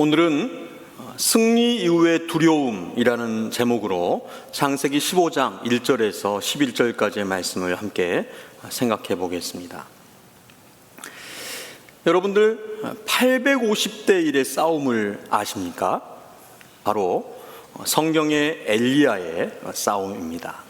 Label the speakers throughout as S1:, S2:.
S1: 오늘은 승리 이후의 두려움이라는 제목으로 창세기 15장 1절에서 11절까지의 말씀을 함께 생각해 보겠습니다. 여러분들 850대 1의 싸움을 아십니까? 바로 성경의 엘리야의 싸움입니다.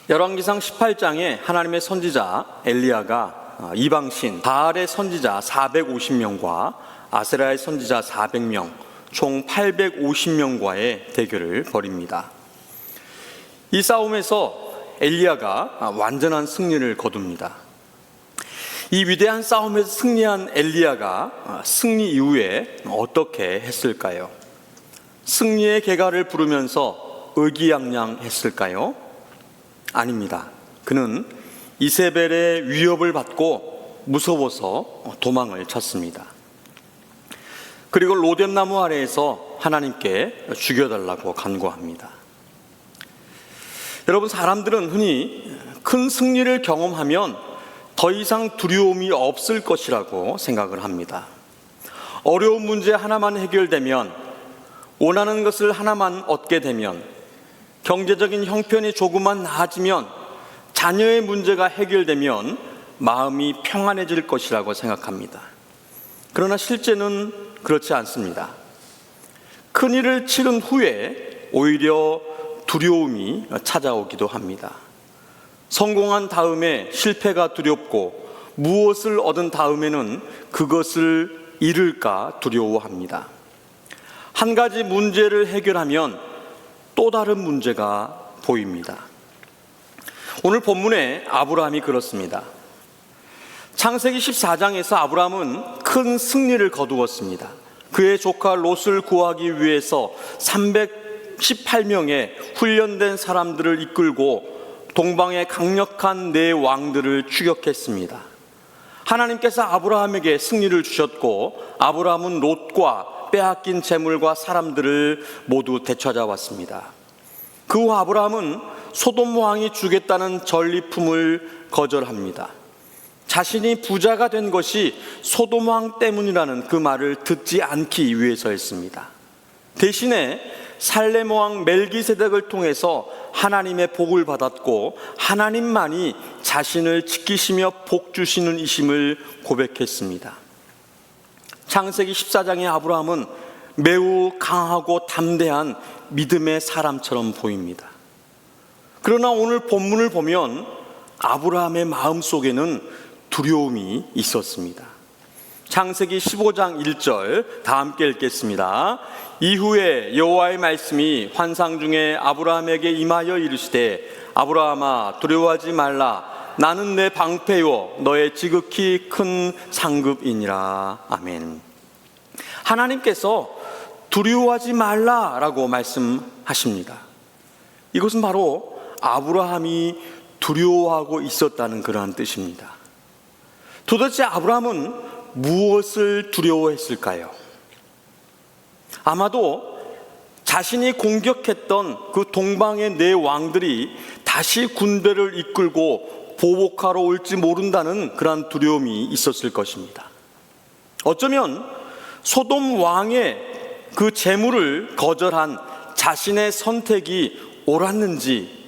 S1: 열왕기상 18장에 하나님의 선지자 엘리야가 이방신 바알의 선지자 450명과 아세라의 선지자 400명, 총 850명과의 대결을 벌입니다. 이 싸움에서 엘리야가 완전한 승리를 거둡니다. 이 위대한 싸움에서 승리한 엘리야가 승리 이후에 어떻게 했을까요? 승리의 개가를 부르면서 의기양양했을까요? 아닙니다. 그는 이세벨의 위협을 받고 무서워서 도망을 쳤습니다. 그리고 로뎀나무 아래에서 하나님께 죽여달라고 간구합니다. 여러분, 사람들은 흔히 큰 승리를 경험하면 더 이상 두려움이 없을 것이라고 생각을 합니다. 어려운 문제 하나만 해결되면, 원하는 것을 하나만 얻게 되면, 경제적인 형편이 조금만 나아지면, 자녀의 문제가 해결되면 마음이 평안해질 것이라고 생각합니다. 그러나 실제는 그렇지 않습니다. 큰일을 치른 후에 오히려 두려움이 찾아오기도 합니다. 성공한 다음에 실패가 두렵고, 무엇을 얻은 다음에는 그것을 잃을까 두려워합니다. 한 가지 문제를 해결하면 또 다른 문제가 보입니다. 오늘 본문에 아브라함이 그렇습니다. 창세기 14장에서 아브라함은 큰 승리를 거두었습니다. 그의 조카 롯을 구하기 위해서 318명의 훈련된 사람들을 이끌고 동방의 강력한 네 왕들을 추격했습니다. 하나님께서 아브라함에게 승리를 주셨고, 아브라함은 롯과 빼앗긴 재물과 사람들을 모두 되찾아왔습니다. 그 후 아브라함은 소돔 왕이 주겠다는 전리품을 거절합니다. 자신이 부자가 된 것이 소돔 왕 때문이라는 그 말을 듣지 않기 위해서였습니다. 대신에 살렘 왕 멜기세덱을 통해서 하나님의 복을 받았고, 하나님만이 자신을 지키시며 복 주시는 이심을 고백했습니다. 창세기 14장의 아브라함은 매우 강하고 담대한 믿음의 사람처럼 보입니다. 그러나 오늘 본문을 보면 아브라함의 마음 속에는 두려움이 있었습니다. 창세기 15장 1절 다 함께 읽겠습니다. 이후에 여호와의 말씀이 환상 중에 아브라함에게 임하여 이르시되, 아브라함아 두려워하지 말라. 나는 내 방패요 너의 지극히 큰 상급이니라. 아멘. 하나님께서 두려워하지 말라라고 말씀하십니다. 이것은 바로 아브라함이 두려워하고 있었다는 그러한 뜻입니다. 도대체 아브라함은 무엇을 두려워했을까요? 아마도 자신이 공격했던 그 동방의 네 왕들이 다시 군대를 이끌고 보복하러 올지 모른다는 그러한 두려움이 있었을 것입니다. 어쩌면 소돔 왕의 그 재물을 거절한 자신의 선택이 옳았는지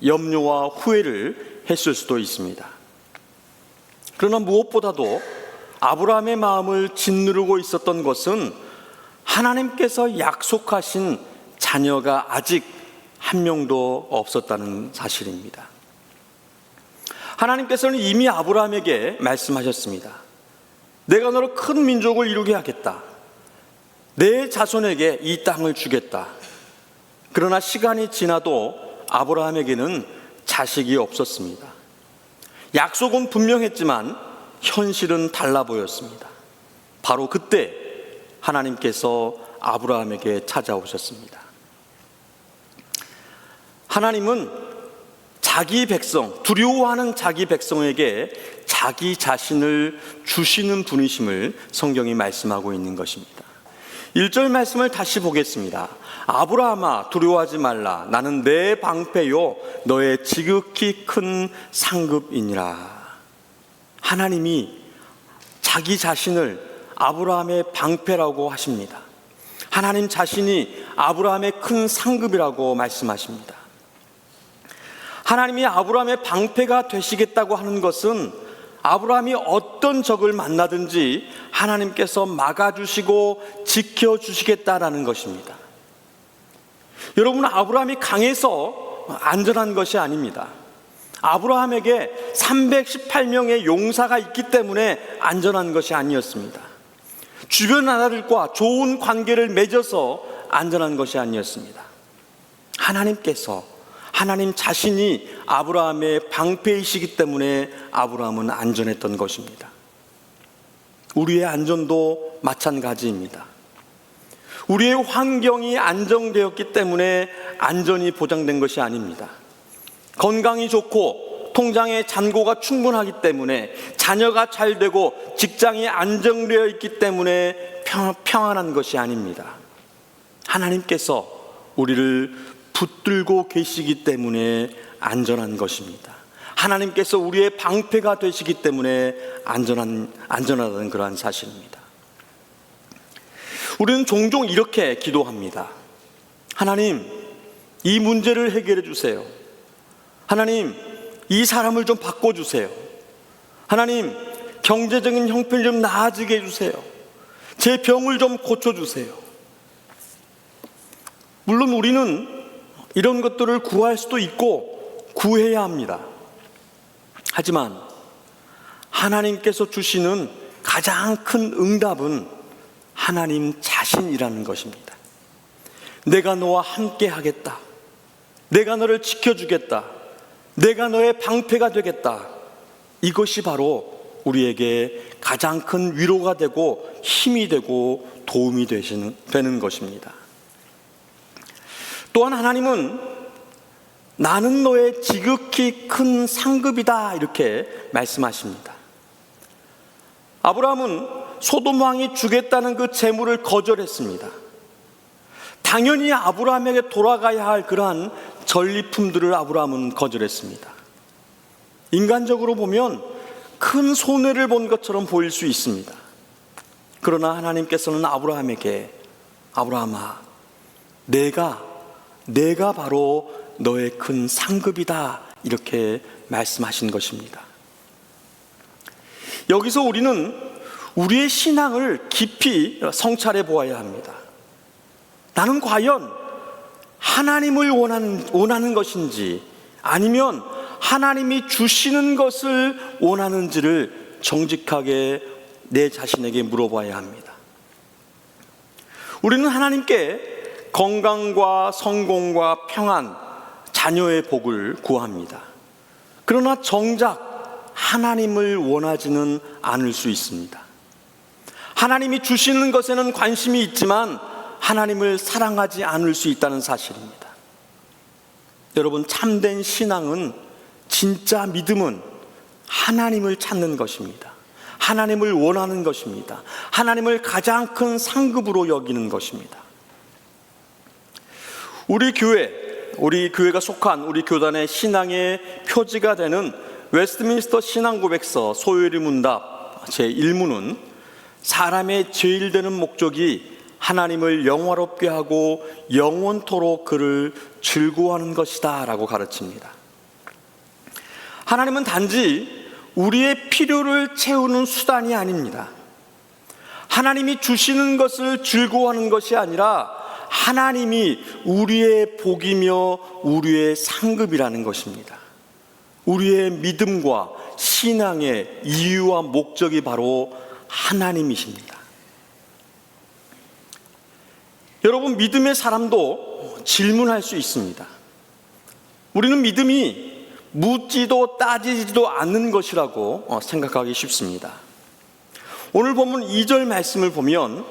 S1: 염려와 후회를 했을 수도 있습니다. 그러나 무엇보다도 아브라함의 마음을 짓누르고 있었던 것은 하나님께서 약속하신 자녀가 아직 한 명도 없었다는 사실입니다. 하나님께서는 이미 아브라함에게 말씀하셨습니다. 내가 너로 큰 민족을 이루게 하겠다. 내 자손에게 이 땅을 주겠다. 그러나 시간이 지나도 아브라함에게는 자식이 없었습니다. 약속은 분명했지만 현실은 달라 보였습니다. 바로 그때 하나님께서 아브라함에게 찾아오셨습니다. 하나님은 자기 백성, 두려워하는 자기 백성에게 자기 자신을 주시는 분이심을 성경이 말씀하고 있는 것입니다. 1절 말씀을 다시 보겠습니다. 아브라함아 두려워하지 말라. 나는 내 방패요 너의 지극히 큰 상급이니라. 하나님이 자기 자신을 아브라함의 방패라고 하십니다. 하나님 자신이 아브라함의 큰 상급이라고 말씀하십니다. 하나님이 아브라함의 방패가 되시겠다고 하는 것은 아브라함이 어떤 적을 만나든지 하나님께서 막아주시고 지켜주시겠다라는 것입니다. 여러분, 아브라함이 강해서 안전한 것이 아닙니다. 아브라함에게 318명의 용사가 있기 때문에 안전한 것이 아니었습니다. 주변 나라들과 좋은 관계를 맺어서 안전한 것이 아니었습니다. 하나님 자신이 아브라함의 방패이시기 때문에 아브라함은 안전했던 것입니다. 우리의 안전도 마찬가지입니다. 우리의 환경이 안정되었기 때문에 안전이 보장된 것이 아닙니다. 건강이 좋고 통장에 잔고가 충분하기 때문에, 자녀가 잘 되고 직장이 안정되어 있기 때문에 평안한 것이 아닙니다. 하나님께서 우리를 붙들고 계시기 때문에 안전한 것입니다. 하나님께서 우리의 방패가 되시기 때문에 안전하다는 그러한 사실입니다. 우리는 종종 이렇게 기도합니다. 하나님, 이 문제를 해결해 주세요. 하나님, 이 사람을 좀 바꿔주세요. 하나님, 경제적인 형편을 좀 나아지게 해주세요. 제 병을 좀 고쳐주세요. 물론 우리는 이런 것들을 구할 수도 있고 구해야 합니다. 하지만 하나님께서 주시는 가장 큰 응답은 하나님 자신이라는 것입니다. 내가 너와 함께 하겠다. 내가 너를 지켜주겠다. 내가 너의 방패가 되겠다. 이것이 바로 우리에게 가장 큰 위로가 되고 힘이 되고 도움이 되는 것입니다. 또한 하나님은 나는 너의 지극히 큰 상급이다, 이렇게 말씀하십니다. 아브라함은 소돔 왕이 주겠다는 그 재물을 거절했습니다. 당연히 아브라함에게 돌아가야 할 그러한 전리품들을 아브라함은 거절했습니다. 인간적으로 보면 큰 손해를 본 것처럼 보일 수 있습니다. 그러나 하나님께서는 아브라함에게, 아브라함아, 내가 바로 너의 큰 상급이다, 이렇게 말씀하신 것입니다. 여기서 우리는 우리의 신앙을 깊이 성찰해 보아야 합니다. 나는 과연 하나님을 원하는 것인지, 아니면 하나님이 주시는 것을 원하는지를 정직하게 내 자신에게 물어봐야 합니다. 우리는 하나님께 건강과 성공과 평안, 자녀의 복을 구합니다. 그러나 정작 하나님을 원하지는 않을 수 있습니다. 하나님이 주시는 것에는 관심이 있지만 하나님을 사랑하지 않을 수 있다는 사실입니다. 여러분, 참된 신앙은, 진짜 믿음은 하나님을 찾는 것입니다. 하나님을 원하는 것입니다. 하나님을 가장 큰 상급으로 여기는 것입니다. 우리 교회가 속한 우리 교단의 신앙의 표지가 되는 웨스트민스터 신앙고백서 소요리 문답 제1문은 사람의 제일 되는 목적이 하나님을 영화롭게 하고 영원토록 그를 즐거워하는 것이다 라고 가르칩니다. 하나님은 단지 우리의 필요를 채우는 수단이 아닙니다. 하나님이 주시는 것을 즐거워하는 것이 아니라 하나님이 우리의 복이며 우리의 상급이라는 것입니다. 우리의 믿음과 신앙의 이유와 목적이 바로 하나님이십니다. 여러분, 믿음의 사람도 질문할 수 있습니다. 우리는 믿음이 묻지도 따지지도 않는 것이라고 생각하기 쉽습니다. 오늘 본문 2절 말씀을 보면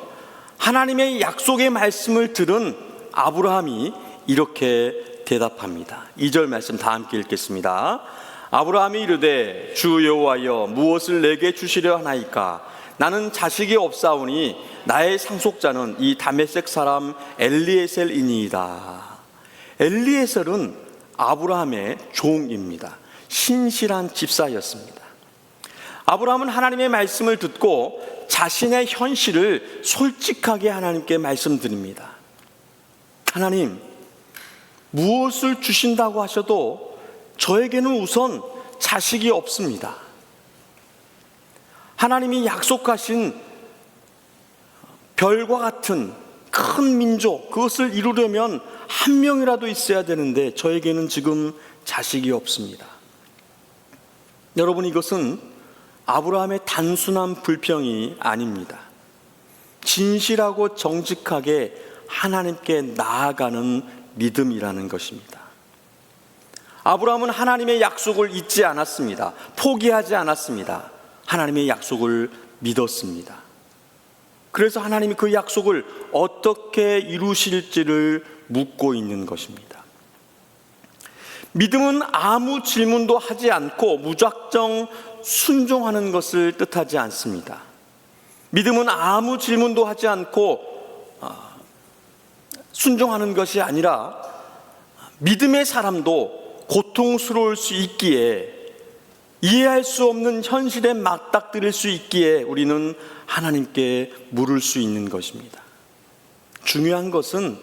S1: 하나님의 약속의 말씀을 들은 아브라함이 이렇게 대답합니다. 2절 말씀 다 함께 읽겠습니다. 아브라함이 이르되 주 여호와여 무엇을 내게 주시려 하나이까? 나는 자식이 없사오니 나의 상속자는 이 다메섹 사람 엘리에셀이니이다. 엘리에셀은 아브라함의 종입니다. 신실한 집사였습니다. 아브라함은 하나님의 말씀을 듣고 자신의 현실을 솔직하게 하나님께 말씀드립니다. 하나님, 무엇을 주신다고 하셔도 저에게는 우선 자식이 없습니다. 하나님이 약속하신 별과 같은 큰 민족, 그것을 이루려면 한 명이라도 있어야 되는데 저에게는 지금 자식이 없습니다. 여러분, 이것은 아브라함의 단순한 불평이 아닙니다. 진실하고 정직하게 하나님께 나아가는 믿음이라는 것입니다. 아브라함은 하나님의 약속을 잊지 않았습니다. 포기하지 않았습니다. 하나님의 약속을 믿었습니다. 그래서 하나님이 그 약속을 어떻게 이루실지를 묻고 있는 것입니다. 믿음은 아무 질문도 하지 않고 무작정 순종하는 것을 뜻하지 않습니다. 믿음은 아무 질문도 하지 않고 순종하는 것이 아니라 믿음의 사람도 고통스러울 수 있기에, 이해할 수 없는 현실에 맞닥뜨릴 수 있기에 우리는 하나님께 물을 수 있는 것입니다. 중요한 것은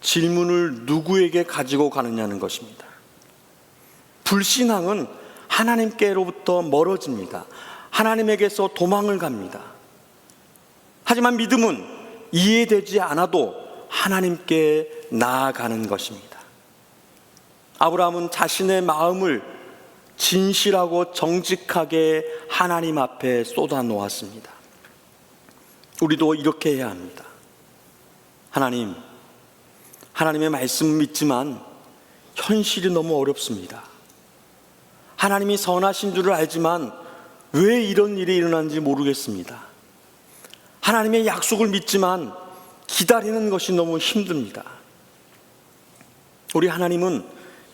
S1: 질문을 누구에게 가지고 가느냐는 것입니다. 불신앙은 하나님께로부터 멀어집니다. 하나님에게서 도망을 갑니다. 하지만 믿음은 이해되지 않아도 하나님께 나아가는 것입니다. 아브라함은 자신의 마음을 진실하고 정직하게 하나님 앞에 쏟아 놓았습니다. 우리도 이렇게 해야 합니다. 하나님, 하나님의 말씀 믿지만 현실이 너무 어렵습니다. 하나님이 선하신 줄을 알지만 왜 이런 일이 일어난지 모르겠습니다. 하나님의 약속을 믿지만 기다리는 것이 너무 힘듭니다. 우리 하나님은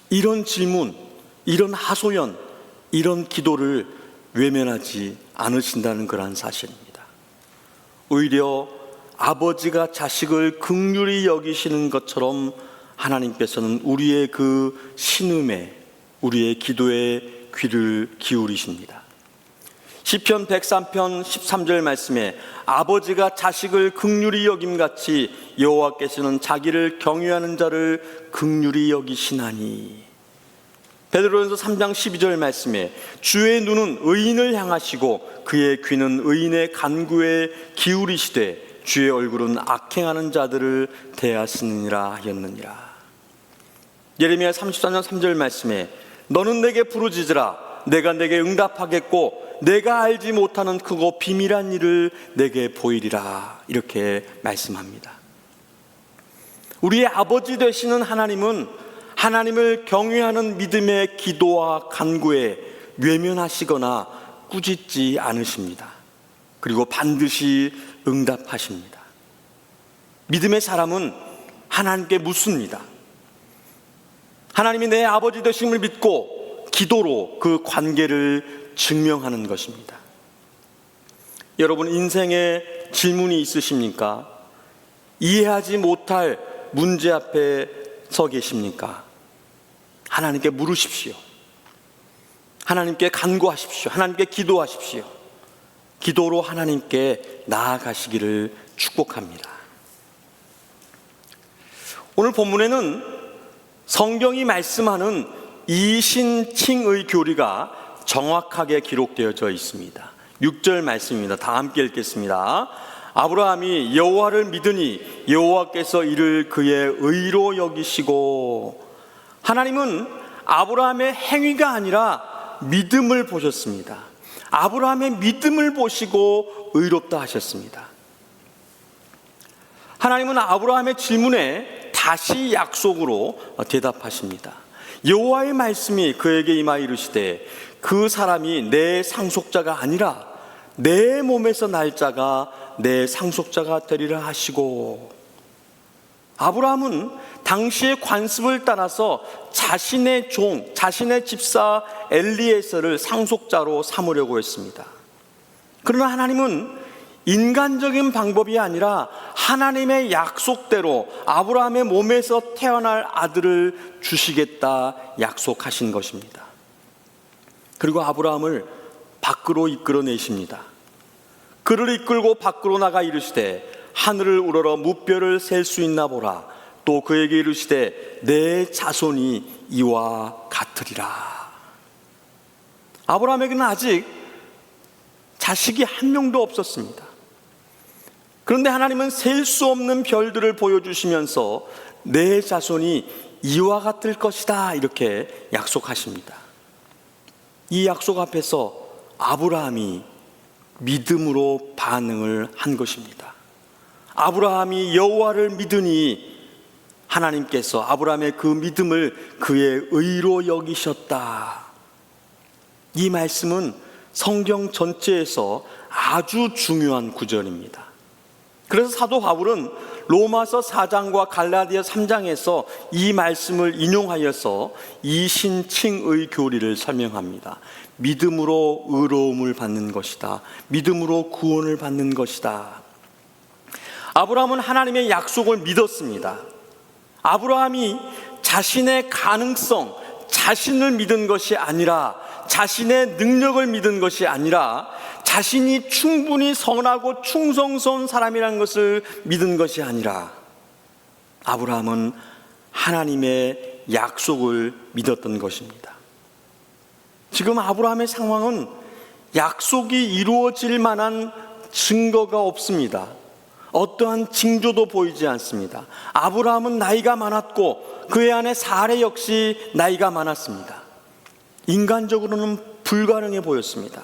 S1: 이런 질문, 이런 하소연, 이런 기도를 외면하지 않으신다는 그런 사실입니다. 오히려 아버지가 자식을 긍휼히 여기시는 것처럼 하나님께서는 우리의 그 신음에, 우리의 기도에 귀를 기울이십니다. 시편 103편 13절 말씀에 아버지가 자식을 긍휼히 여김같이 여호와께서는 자기를 경외하는 자를 긍휼히 여기시나니. 베드로전서 3장 12절 말씀에 주의 눈은 의인을 향하시고 그의 귀는 의인의 간구에 기울이시되 주의 얼굴은 악행하는 자들을 대하시느니라 하였느니라. 예레미야 34장 3절 말씀에 너는 내게 부르짖으라 내가 내게 응답하겠고 내가 알지 못하는 크고 비밀한 일을 내게 보이리라. 이렇게 말씀합니다. 우리의 아버지 되시는 하나님은 하나님을 경외하는 믿음의 기도와 간구에 외면하시거나 꾸짖지 않으십니다. 그리고 반드시 응답하십니다. 믿음의 사람은 하나님께 묻습니다. 하나님이 내 아버지 되심을 믿고 기도로 그 관계를 증명하는 것입니다. 여러분, 인생에 질문이 있으십니까? 이해하지 못할 문제 앞에 서 계십니까? 하나님께 물으십시오. 하나님께 간구하십시오. 하나님께 기도하십시오. 기도로 하나님께 나아가시기를 축복합니다. 오늘 본문에는 성경이 말씀하는 이신칭의 교리가 정확하게 기록되어져 있습니다. 6절 말씀입니다. 다 함께 읽겠습니다. 아브라함이 여호와를 믿으니 여호와께서 이를 그의 의로 여기시고. 하나님은 아브라함의 행위가 아니라 믿음을 보셨습니다. 아브라함의 믿음을 보시고 의롭다 하셨습니다. 하나님은 아브라함의 질문에 다시 약속으로 대답하십니다. 여호와의 말씀이 그에게 임하여 이르시되 그 사람이 내 상속자가 아니라 내 몸에서 날 자가 내 상속자가 되리라 하시고. 아브라함은 당시의 관습을 따라서 자신의 종, 자신의 집사 엘리에서를 상속자로 삼으려고 했습니다. 그러나 하나님은 인간적인 방법이 아니라 하나님의 약속대로 아브라함의 몸에서 태어날 아들을 주시겠다 약속하신 것입니다. 그리고 아브라함을 밖으로 이끌어내십니다. 그를 이끌고 밖으로 나가 이르시되 하늘을 우러러 무뼈를 셀 수 있나 보라. 또 그에게 이르시되 내 자손이 이와 같으리라. 아브라함에게는 아직 자식이 한 명도 없었습니다. 그런데 하나님은 셀 수 없는 별들을 보여주시면서 내 자손이 이와 같을 것이다 이렇게 약속하십니다. 이 약속 앞에서 아브라함이 믿음으로 반응을 한 것입니다. 아브라함이 여호와를 믿으니 하나님께서 아브라함의 그 믿음을 그의 의로 여기셨다. 이 말씀은 성경 전체에서 아주 중요한 구절입니다. 그래서 사도 바울은 로마서 4장과 갈라디아 3장에서 이 말씀을 인용하여서 이신칭의 교리를 설명합니다. 믿음으로 의로움을 받는 것이다. 믿음으로 구원을 받는 것이다. 아브라함은 하나님의 약속을 믿었습니다. 아브라함이 자신의 가능성, 자신을 믿은 것이 아니라, 자신의 능력을 믿은 것이 아니라 자신이 충분히 선하고 충성스러운 사람이라는 것을 믿은 것이 아니라 아브라함은 하나님의 약속을 믿었던 것입니다. 지금 아브라함의 상황은 약속이 이루어질 만한 증거가 없습니다. 어떠한 징조도 보이지 않습니다. 아브라함은 나이가 많았고 그의 아내 사레 역시 나이가 많았습니다. 인간적으로는 불가능해 보였습니다.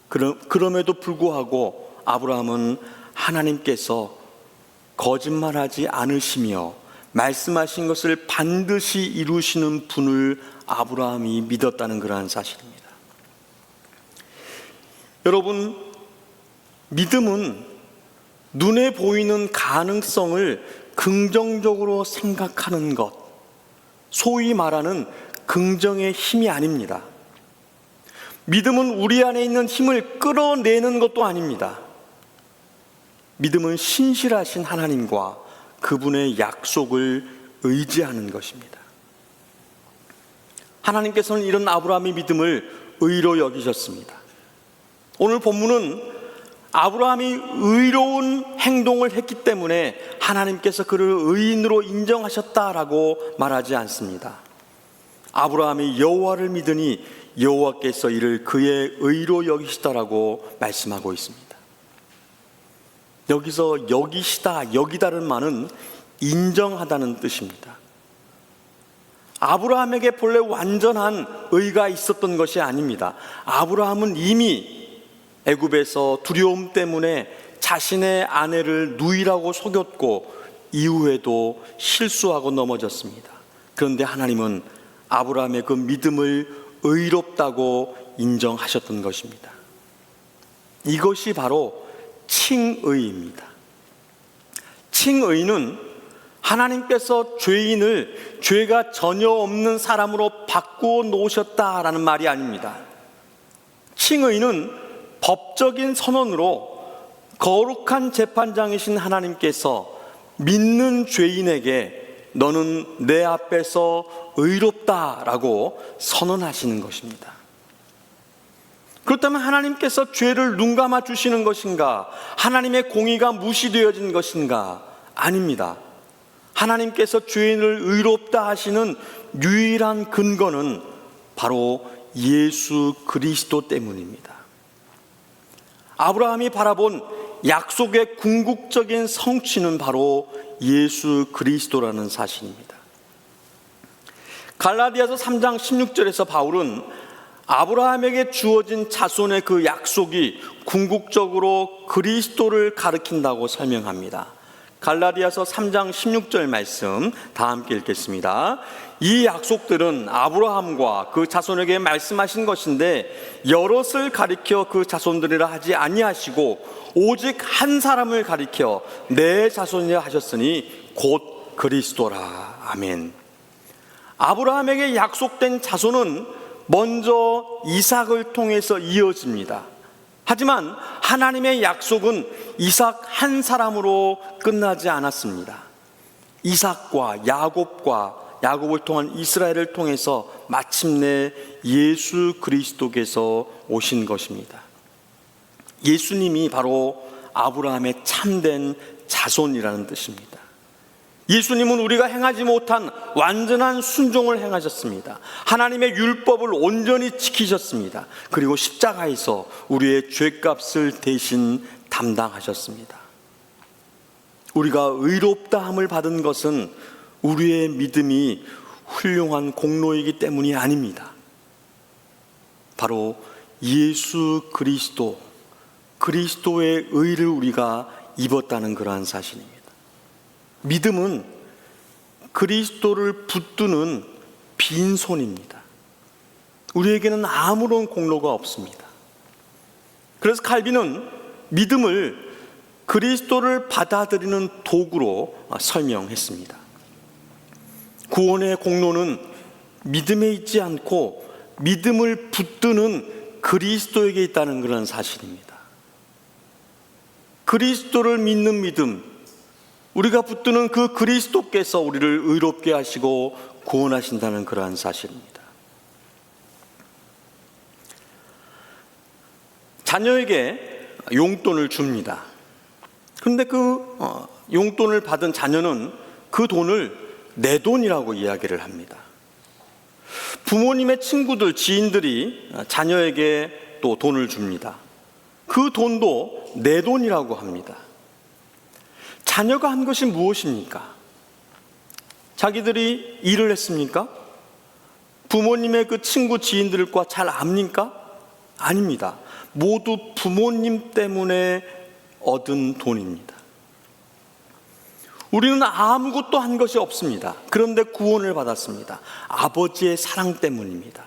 S1: 그럼에도 불구하고 아브라함은 하나님께서 거짓말하지 않으시며 말씀하신 것을 반드시 이루시는 분을 아브라함이 믿었다는 그러한 사실입니다. 여러분, 믿음은 눈에 보이는 가능성을 긍정적으로 생각하는 것, 소위 말하는 긍정의 힘이 아닙니다. 믿음은 우리 안에 있는 힘을 끌어내는 것도 아닙니다. 믿음은 신실하신 하나님과 그분의 약속을 의지하는 것입니다. 하나님께서는 이런 아브라함의 믿음을 의로 여기셨습니다. 오늘 본문은 아브라함이 의로운 행동을 했기 때문에 하나님께서 그를 의인으로 인정하셨다라고 말하지 않습니다. 아브라함이 여호와를 믿으니 여호와께서 이를 그의 의로 여기시다라고 말씀하고 있습니다. 여기서 여기시다, 여기다는 말은 인정하다는 뜻입니다. 아브라함에게 본래 완전한 의가 있었던 것이 아닙니다. 아브라함은 이미 애굽에서 두려움 때문에 자신의 아내를 누이라고 속였고 이후에도 실수하고 넘어졌습니다. 그런데 하나님은 아브라함의 그 믿음을 의롭다고 인정하셨던 것입니다. 이것이 바로 칭의입니다. 칭의는 하나님께서 죄인을 죄가 전혀 없는 사람으로 바꾸어 놓으셨다라는 말이 아닙니다. 칭의는 법적인 선언으로 거룩한 재판장이신 하나님께서 믿는 죄인에게 너는 내 앞에서 의롭다라고 선언하시는 것입니다. 그렇다면 하나님께서 죄를 눈감아 주시는 것인가? 하나님의 공의가 무시되어진 것인가? 아닙니다. 하나님께서 죄인을 의롭다 하시는 유일한 근거는 바로 예수 그리스도 때문입니다. 아브라함이 바라본 약속의 궁극적인 성취는 바로 예수 그리스도라는 사실입니다. 갈라디아서 3장 16절에서 바울은 아브라함에게 주어진 자손의 그 약속이 궁극적으로 그리스도를 가리킨다고 설명합니다. 갈라디아서 3장 16절 말씀 다 함께 읽겠습니다. 이 약속들은 아브라함과 그 자손에게 말씀하신 것인데 여럿을 가리켜 그 자손들이라 하지 아니하시고 오직 한 사람을 가리켜 내 자손이라 하셨으니 곧 그리스도라. 아멘. 아브라함에게 약속된 자손은 먼저 이삭을 통해서 이어집니다. 하지만 하나님의 약속은 이삭 한 사람으로 끝나지 않았습니다. 이삭과 야곱과 야곱을 통한 이스라엘을 통해서 마침내 예수 그리스도께서 오신 것입니다. 예수님이 바로 아브라함의 참된 자손이라는 뜻입니다. 예수님은 우리가 행하지 못한 완전한 순종을 행하셨습니다. 하나님의 율법을 온전히 지키셨습니다. 그리고 십자가에서 우리의 죄값을 대신 담당하셨습니다. 우리가 의롭다함을 받은 것은 우리의 믿음이 훌륭한 공로이기 때문이 아닙니다. 바로 예수 그리스도의 의를 우리가 입었다는 그러한 사실입니다. 믿음은 그리스도를 붙드는 빈손입니다. 우리에게는 아무런 공로가 없습니다. 그래서 칼빈은 믿음을 그리스도를 받아들이는 도구로 설명했습니다. 구원의 공로는 믿음에 있지 않고 믿음을 붙드는 그리스도에게 있다는 그런 사실입니다. 그리스도를 믿는 믿음, 우리가 붙드는 그 그리스도께서 우리를 의롭게 하시고 구원하신다는 그러한 사실입니다. 자녀에게 용돈을 줍니다. 그런데 그 용돈을 받은 자녀는 그 돈을 내 돈이라고 이야기를 합니다. 부모님의 친구들, 지인들이 자녀에게 또 돈을 줍니다. 그 돈도 내 돈이라고 합니다. 자녀가 한 것이 무엇입니까? 자기들이 일을 했습니까? 부모님의 그 친구, 지인들과 잘 압니까? 아닙니다. 모두 부모님 때문에 얻은 돈입니다. 우리는 아무것도 한 것이 없습니다. 그런데 구원을 받았습니다. 아버지의 사랑 때문입니다.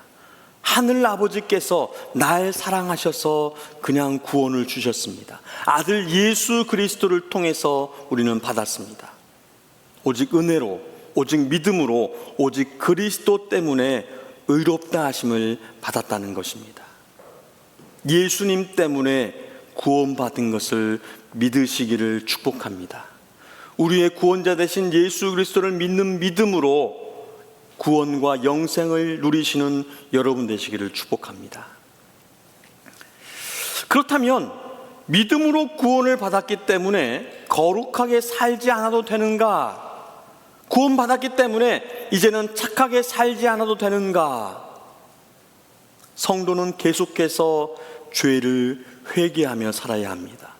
S1: 하늘 아버지께서 날 사랑하셔서 그냥 구원을 주셨습니다. 아들 예수 그리스도를 통해서 우리는 받았습니다. 오직 은혜로, 오직 믿음으로, 오직 그리스도 때문에 의롭다 하심을 받았다는 것입니다. 예수님 때문에 구원받은 것을 믿으시기를 축복합니다. 우리의 구원자 되신 예수 그리스도를 믿는 믿음으로 구원과 영생을 누리시는 여러분 되시기를 축복합니다. 그렇다면 믿음으로 구원을 받았기 때문에 거룩하게 살지 않아도 되는가? 구원받았기 때문에 이제는 착하게 살지 않아도 되는가? 성도는 계속해서 죄를 회개하며 살아야 합니다.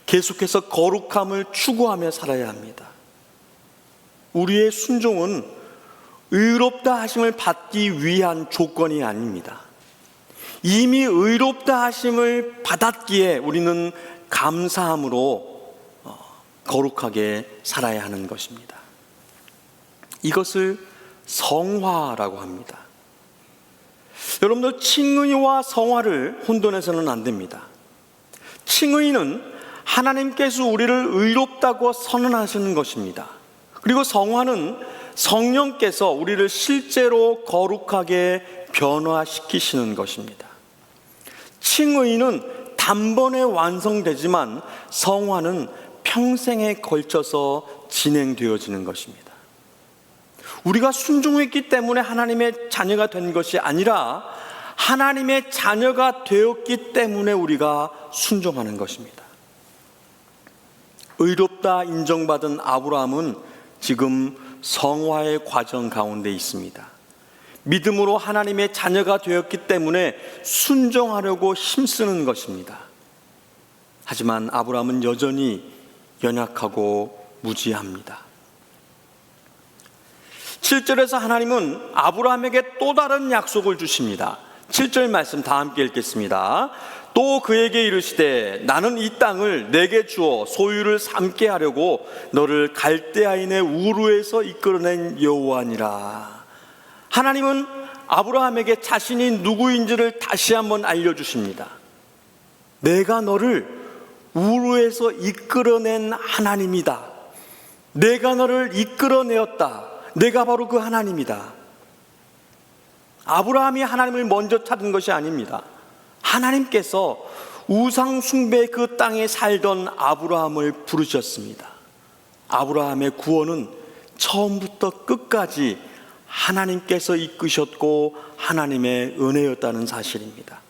S1: 계속해서 거룩함을 추구하며 살아야 합니다. 우리의 순종은 의롭다 하심을 받기 위한 조건이 아닙니다. 이미 의롭다 하심을 받았기에 우리는 감사함으로 거룩하게 살아야 하는 것입니다. 이것을 성화라고 합니다. 여러분들, 칭의와 성화를 혼돈해서는 안 됩니다. 칭의는 하나님께서 우리를 의롭다고 선언하시는 것입니다. 그리고 성화는 성령께서 우리를 실제로 거룩하게 변화시키시는 것입니다. 칭의는 단번에 완성되지만 성화는 평생에 걸쳐서 진행되어지는 것입니다. 우리가 순종했기 때문에 하나님의 자녀가 된 것이 아니라 하나님의 자녀가 되었기 때문에 우리가 순종하는 것입니다. 의롭다 인정받은 아브라함은 지금 성화의 과정 가운데 있습니다. 믿음으로 하나님의 자녀가 되었기 때문에 순종하려고 힘쓰는 것입니다. 하지만 아브라함은 여전히 연약하고 무지합니다. 7절에서 하나님은 아브라함에게 또 다른 약속을 주십니다. 7절 말씀 다 함께 읽겠습니다. 또 그에게 이르시되 나는 이 땅을 내게 주어 소유를 삼게 하려고 너를 갈대아인의 우르에서 이끌어낸 여호와니라. 하나님은 아브라함에게 자신이 누구인지를 다시 한번 알려주십니다. 내가 너를 우르에서 이끌어낸 하나님이다. 내가 너를 이끌어내었다. 내가 바로 그 하나님이다. 아브라함이 하나님을 먼저 찾은 것이 아닙니다. 하나님께서 우상 숭배 그 땅에 살던 아브라함을 부르셨습니다. 아브라함의 구원은 처음부터 끝까지 하나님께서 이끄셨고 하나님의 은혜였다는 사실입니다.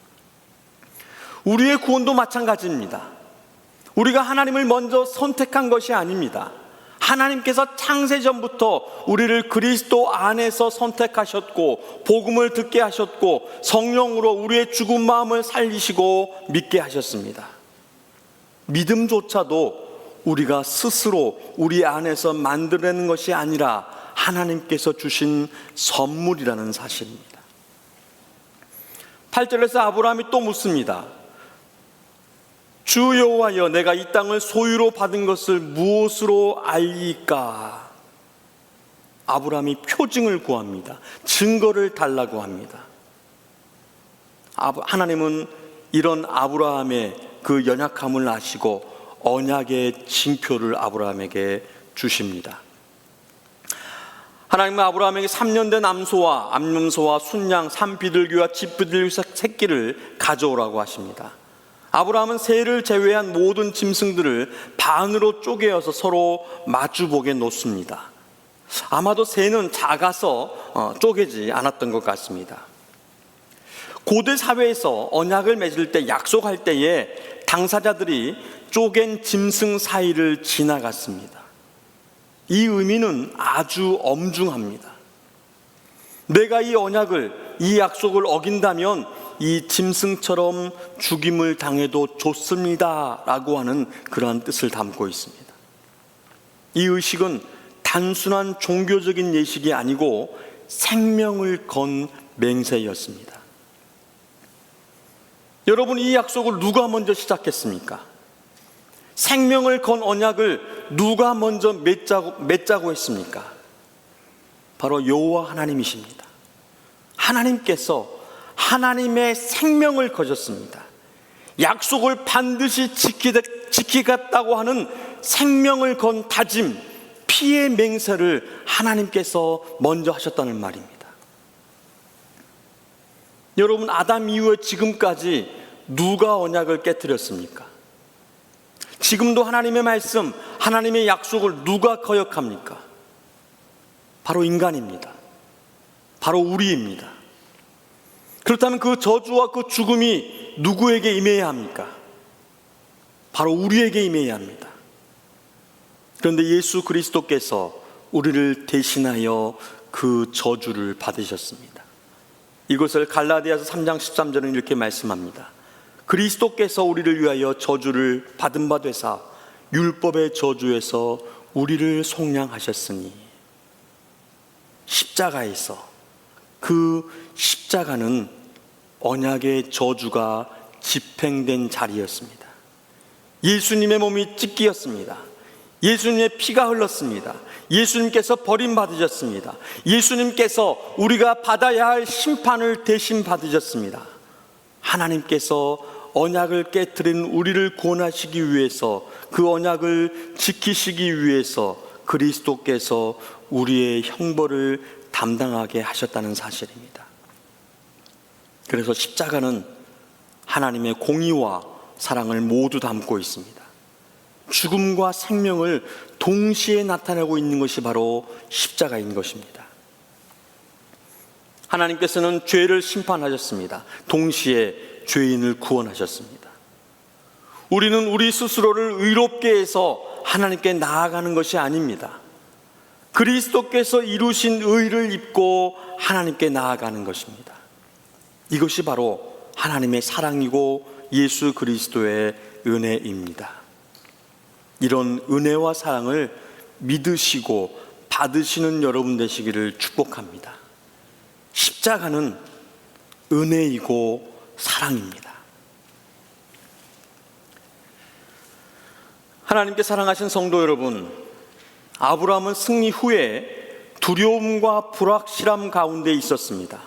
S1: 우리의 구원도 마찬가지입니다. 우리가 하나님을 먼저 선택한 것이 아닙니다. 하나님께서 창세전부터 우리를 그리스도 안에서 선택하셨고 복음을 듣게 하셨고 성령으로 우리의 죽은 마음을 살리시고 믿게 하셨습니다. 믿음조차도 우리가 스스로 우리 안에서 만들어내는 것이 아니라 하나님께서 주신 선물이라는 사실입니다. 8절에서 아브라함이 또 묻습니다. 주 여호와여, 내가 이 땅을 소유로 받은 것을 무엇으로 알리까? 아브라함이 표징을 구합니다. 증거를 달라고 합니다. 하나님은 이런 아브라함의 그 연약함을 아시고 언약의 징표를 아브라함에게 주십니다. 하나님은 아브라함에게 3년 된 암염소와 순양, 산비둘기와 집비둘기 새끼를 가져오라고 하십니다. 아브라함은 새를 제외한 모든 짐승들을 반으로 쪼개어서 서로 마주보게 놓습니다. 아마도 새는 작아서 쪼개지 않았던 것 같습니다. 고대 사회에서 언약을 맺을 때, 약속할 때에 당사자들이 쪼갠 짐승 사이를 지나갔습니다. 이 의미는 아주 엄중합니다. 내가 이 언약을, 이 약속을 어긴다면 이 짐승처럼 죽임을 당해도 좋습니다 라고 하는 그러한 뜻을 담고 있습니다. 이 의식은 단순한 종교적인 예식이 아니고 생명을 건 맹세였습니다. 여러분, 이 약속을 누가 먼저 시작했습니까? 생명을 건 언약을 누가 먼저 맺자고 했습니까? 바로 여호와 하나님이십니다. 하나님께서 하나님의 생명을 거셨습니다. 약속을 반드시 지키겠다고 하는 생명을 건 다짐, 피의 맹세를 하나님께서 먼저 하셨다는 말입니다. 여러분, 아담 이후에 지금까지 누가 언약을 깨뜨렸습니까? 지금도 하나님의 말씀, 하나님의 약속을 누가 거역합니까? 바로 인간입니다. 바로 우리입니다. 그렇다면 그 저주와 그 죽음이 누구에게 임해야 합니까? 바로 우리에게 임해야 합니다. 그런데 예수 그리스도께서 우리를 대신하여 그 저주를 받으셨습니다. 이것을 갈라디아서 3장 13절은 이렇게 말씀합니다. 그리스도께서 우리를 위하여 저주를 받은 바 되사 율법의 저주에서 우리를 속량하셨으니, 십자가에서, 그 십자가는 언약의 저주가 집행된 자리였습니다. 예수님의 몸이 찢기었습니다. 예수님의 피가 흘렀습니다. 예수님께서 버림받으셨습니다. 예수님께서 우리가 받아야 할 심판을 대신 받으셨습니다. 하나님께서 언약을 깨뜨린 우리를 구원하시기 위해서, 그 언약을 지키시기 위해서 그리스도께서 우리의 형벌을 담당하게 하셨다는 사실입니다. 그래서 십자가는 하나님의 공의와 사랑을 모두 담고 있습니다. 죽음과 생명을 동시에 나타내고 있는 것이 바로 십자가인 것입니다. 하나님께서는 죄를 심판하셨습니다. 동시에 죄인을 구원하셨습니다. 우리는 우리 스스로를 의롭게 해서 하나님께 나아가는 것이 아닙니다. 그리스도께서 이루신 의를 입고 하나님께 나아가는 것입니다. 이것이 바로 하나님의 사랑이고 예수 그리스도의 은혜입니다. 이런 은혜와 사랑을 믿으시고 받으시는 여러분 되시기를 축복합니다. 십자가는 은혜이고 사랑입니다. 하나님께 사랑하신 성도 여러분, 아브라함은 승리 후에 두려움과 불확실함 가운데 있었습니다.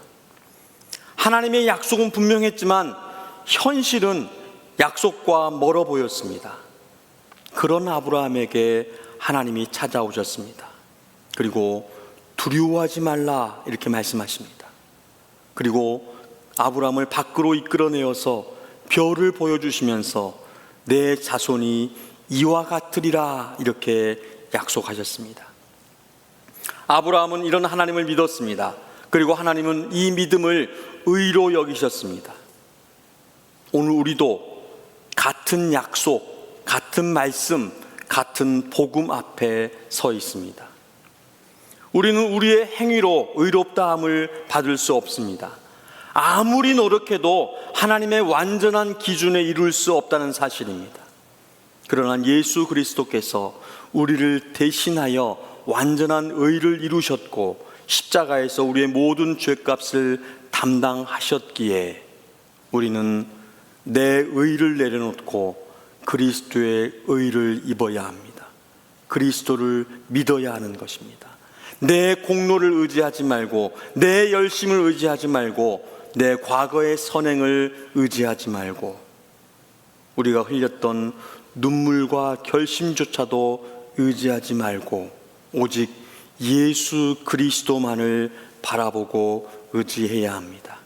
S1: 하나님의 약속은 분명했지만 현실은 약속과 멀어 보였습니다. 그런 아브라함에게 하나님이 찾아오셨습니다. 그리고 두려워하지 말라 이렇게 말씀하십니다. 그리고 아브라함을 밖으로 이끌어내어서 별을 보여주시면서 내 자손이 이와 같으리라 이렇게 약속하셨습니다. 아브라함은 이런 하나님을 믿었습니다. 그리고 하나님은 이 믿음을 의로 여기셨습니다. 오늘 우리도 같은 약속, 같은 말씀, 같은 복음 앞에 서 있습니다. 우리는 우리의 행위로 의롭다함을 받을 수 없습니다. 아무리 노력해도 하나님의 완전한 기준에 이룰 수 없다는 사실입니다. 그러나 예수 그리스도께서 우리를 대신하여 완전한 의를 이루셨고 십자가에서 우리의 모든 죄값을 담당하셨기에 우리는 내 의를 내려놓고 그리스도의 의를 입어야 합니다. 그리스도를 믿어야 하는 것입니다. 내 공로를 의지하지 말고, 내 열심을 의지하지 말고, 내 과거의 선행을 의지하지 말고, 우리가 흘렸던 눈물과 결심조차도 의지하지 말고 오직 예수 그리스도만을 바라보고 의지해야 합니다.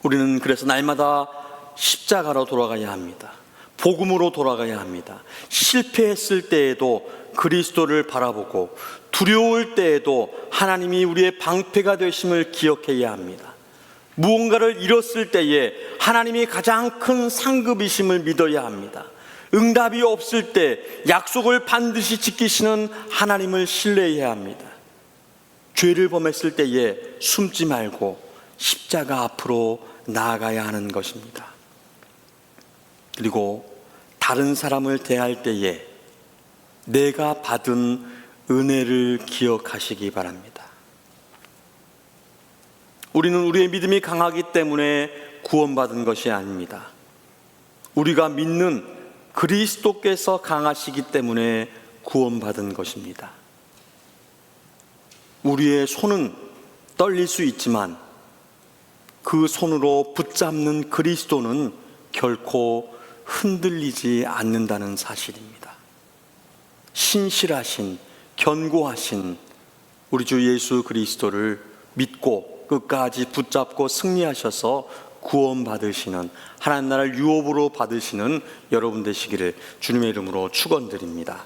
S1: 우리는 그래서 날마다 십자가로 돌아가야 합니다. 복음으로 돌아가야 합니다. 실패했을 때에도 그리스도를 바라보고 두려울 때에도 하나님이 우리의 방패가 되심을 기억해야 합니다. 무언가를 잃었을 때에 하나님이 가장 큰 상급이심을 믿어야 합니다. 응답이 없을 때 약속을 반드시 지키시는 하나님을 신뢰해야 합니다. 죄를 범했을 때에 숨지 말고 십자가 앞으로 나아가야 하는 것입니다. 그리고 다른 사람을 대할 때에 내가 받은 은혜를 기억하시기 바랍니다. 우리는 우리의 믿음이 강하기 때문에 구원받은 것이 아닙니다. 우리가 믿는 그리스도께서 강하시기 때문에 구원받은 것입니다. 우리의 손은 떨릴 수 있지만 그 손으로 붙잡는 그리스도는 결코 흔들리지 않는다는 사실입니다. 신실하신, 견고하신 우리 주 예수 그리스도를 믿고 끝까지 붙잡고 승리하셔서 구원받으시는, 하나님 나라를 유업으로 받으시는 여러분 되시기를 주님의 이름으로 축원드립니다.